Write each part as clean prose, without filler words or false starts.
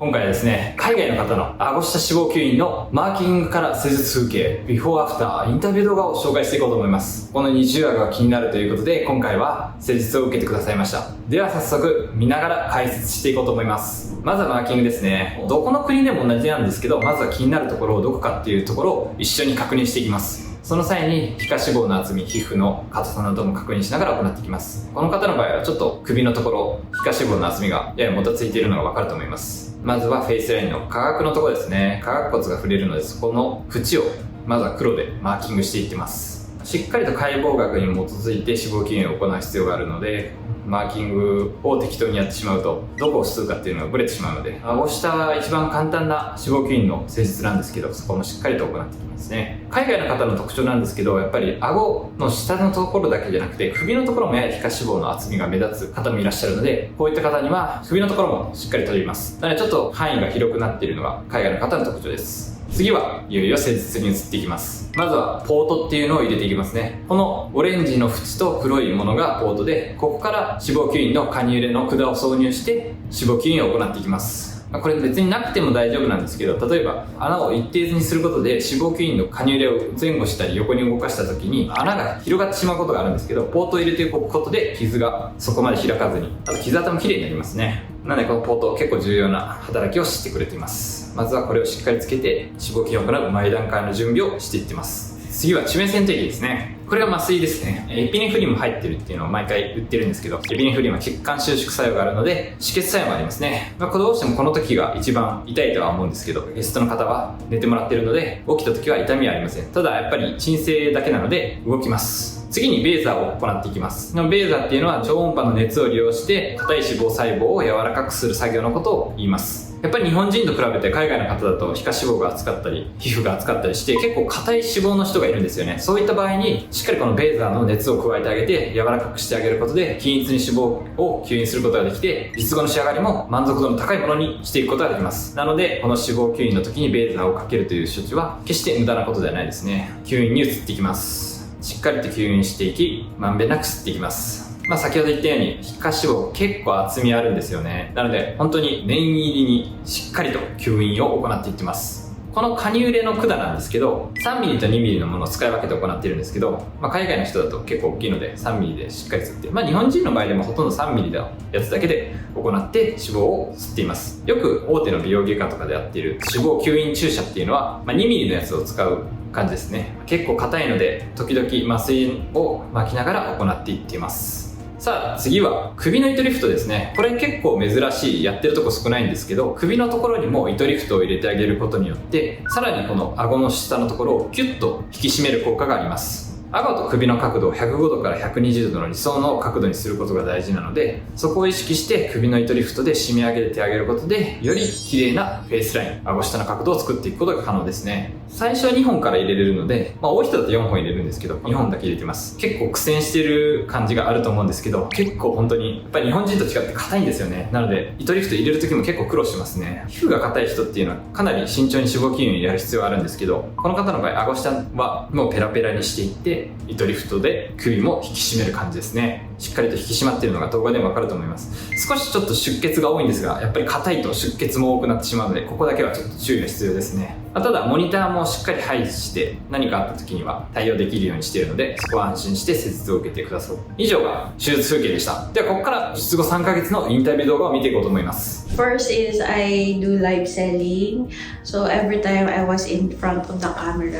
今回はですね、海外の方の顎下脂肪吸引のマーキングから施術風景、ビフォーアフター、インタビュー動画を紹介していこうと思います。この20話が気になるということで、今回は施術を受けてくださいました。では早速、見ながら解説していこうと思います。まずはマーキングですね。どこの国でも同じなんですけど、まずは気になるところをどこかっていうところを一緒に確認していきます。その際に皮下脂肪の厚み、皮膚の硬さなども確認しながら行っていきます。この方の場合はちょっと首のところ、皮下脂肪の厚みがややもたついているのがわかると思います。まずはフェイスラインの下顎のところですね。下顎骨が触れるので、そこの縁をまずは黒でマーキングしていってます。しっかりと解剖学に基づいて脂肪吸引を行う必要があるので、マーキングを適当にやってしまうとどこを吸うかっていうのがブレてしまうので、顎下は一番簡単な脂肪吸引の施術なんですけど、そこもしっかりと行っていきますね。海外の方の特徴なんですけど、やっぱり顎の下のところだけじゃなくて首のところもやや皮下脂肪の厚みが目立つ方もいらっしゃるので、こういった方には首のところもしっかり取ります。なのでちょっと範囲が広くなっているのが海外の方の特徴です。次はいよいよ施術に移っていきます。まずはポートっていうのを入れていきますね。このオレンジの縁と黒いものがポートで、ここから脂肪吸引のカニューレの管を挿入して脂肪吸引を行っていきます。これ別になくても大丈夫なんですけど、例えば穴を一定図にすることで脂肪吸引のカニューレを前後したり横に動かした時に穴が広がってしまうことがあるんですけど、ポートを入れておくことで傷がそこまで開かずに、あと傷跡も綺麗になりますね。なのでこのポート結構重要な働きをしてくれています。まずはこれをしっかりつけて脂肪吸引を行う前段階の準備をしていってます。次は致命線定義ですね。これが麻酔ですね。エピネフリンも入ってるっていうのを毎回言ってるんですけど、エピネフリンは血管収縮作用があるので止血作用もありますね。どうしてもこの時が一番痛いとは思うんですけど、ゲストの方は寝てもらってるので起きた時は痛みはありません。ただやっぱり鎮静だけなので動きます。次にベーザーを行っていきます。ベーザーっていうのは超音波の熱を利用して硬い脂肪細胞を柔らかくする作業のことを言います。やっぱり日本人と比べて海外の方だと皮下脂肪が厚かったり皮膚が厚かったりして結構硬い脂肪の人がいるんですよね。そういった場合にしっかりこのベーザーの熱を加えてあげて柔らかくしてあげることで均一に脂肪を吸引することができて、術後の仕上がりも満足度の高いものにしていくことができます。なのでこの脂肪吸引の時にベーザーをかけるという処置は決して無駄なことではないですね。吸引に移っていきます。しっかりと吸引していき、まんべんなく吸っていきます。先ほど言ったように皮下脂肪結構厚みあるんですよね。なので本当に念入りにしっかりと吸引を行っていってます。このカニューレの管なんですけど 3mm と 2mm のものを使い分けて行っているんですけど、海外の人だと結構大きいので 3mm でしっかり吸って、日本人の場合でもほとんど 3mm のやつだけで行って脂肪を吸っています。よく大手の美容外科とかでやっている脂肪吸引注射っていうのは、2mm のやつを使う感じですね。結構硬いので時々麻酔を巻きながら行っていっています。さあ次は首の糸リフトですね。これ結構珍しい、やってるとこ少ないんですけど、首のところにも糸リフトを入れてあげることによってさらにこの顎の下のところをキュッと引き締める効果があります。顎と首の角度を105度から120度の理想の角度にすることが大事なので、そこを意識して首の糸リフトで締め上げてあげることでより綺麗なフェイスライン、顎下の角度を作っていくことが可能ですね。最初は2本から入れれるので、多い人だと4本入れるんですけど2本だけ入れてます。結構苦戦してる感じがあると思うんですけど、結構本当にやっぱり日本人と違って硬いんですよね。なので糸リフト入れる時も結構苦労しますね。皮膚が硬い人っていうのはかなり慎重に脂肪吸引をやる必要があるんですけど、この方の場合顎下はもうペラペラにしていって糸リフトで首も引き締める感じですね。しっかりと引き締まっているのが動画でもわかると思います。少しちょっと出血が多いんですが、やっぱり硬いと出血も多くなってしまうので、ここだけはちょっと注意が必要ですね。ただモニターもしっかり配置して何かあった時には対応できるようにしているので、そこは安心して施術を受けてください。以上が手術風景でした。ではここから術後3ヶ月のインタビュー動画を見ていこうと思います。First is I do live selling. So every time I was in front of the camera,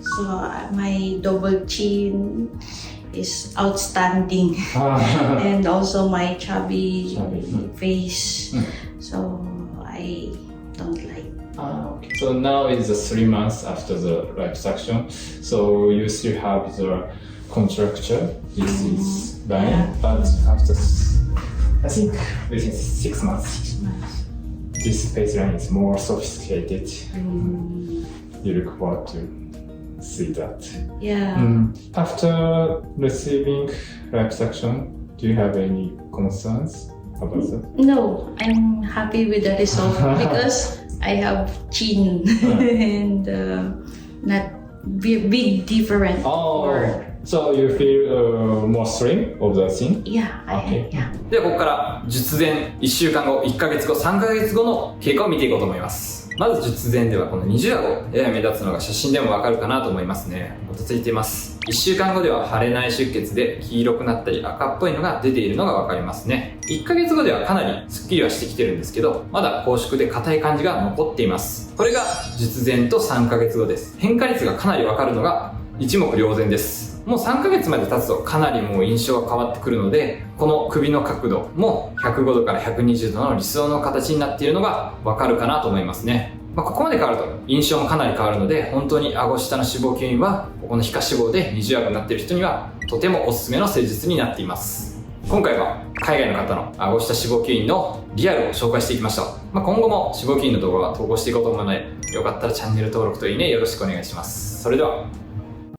so my double chin is outstanding. And also my chubby face. So I don't like. Okay. So now it's 3 months after the liposuction. So you still have the contracture. This is fine, but after I think within 6 months, this baseline is more sophisticated. You look forward to see that. Yeah. After receiving liposuction, do you have any concerns about that? No, I'm happy with the result because I have chin and not big difference for So you feel more slim of the thing? Yeah, Okay. yeah. ではここから術前1週間後、1ヶ月後、3ヶ月後の経過を見ていこうと思います。まず術前ではこの二重顎、やや目立つのが写真でもわかるかなと思いますね。もたついています。1週間後では腫れない出血で黄色くなったり赤っぽいのが出ているのがわかりますね。1ヶ月後ではかなりスッキリはしてきてるんですけど、まだ拘縮で硬い感じが残っています。これが術前と3ヶ月後です。変化率がかなりわかるのが一目瞭然です。もう3ヶ月まで経つとかなりもう印象が変わってくるので、この首の角度も105度から120度の理想の形になっているのがわかるかなと思いますね。ここまで変わると印象もかなり変わるので、本当に顎下の脂肪吸引はここの皮下脂肪で二重顎になっている人にはとてもおすすめの施術になっています。今回は海外の方の顎下脂肪吸引のリアルを紹介していきました。今後も脂肪吸引の動画は投稿していこうと思うので、よかったらチャンネル登録といいねよろしくお願いします。それでは。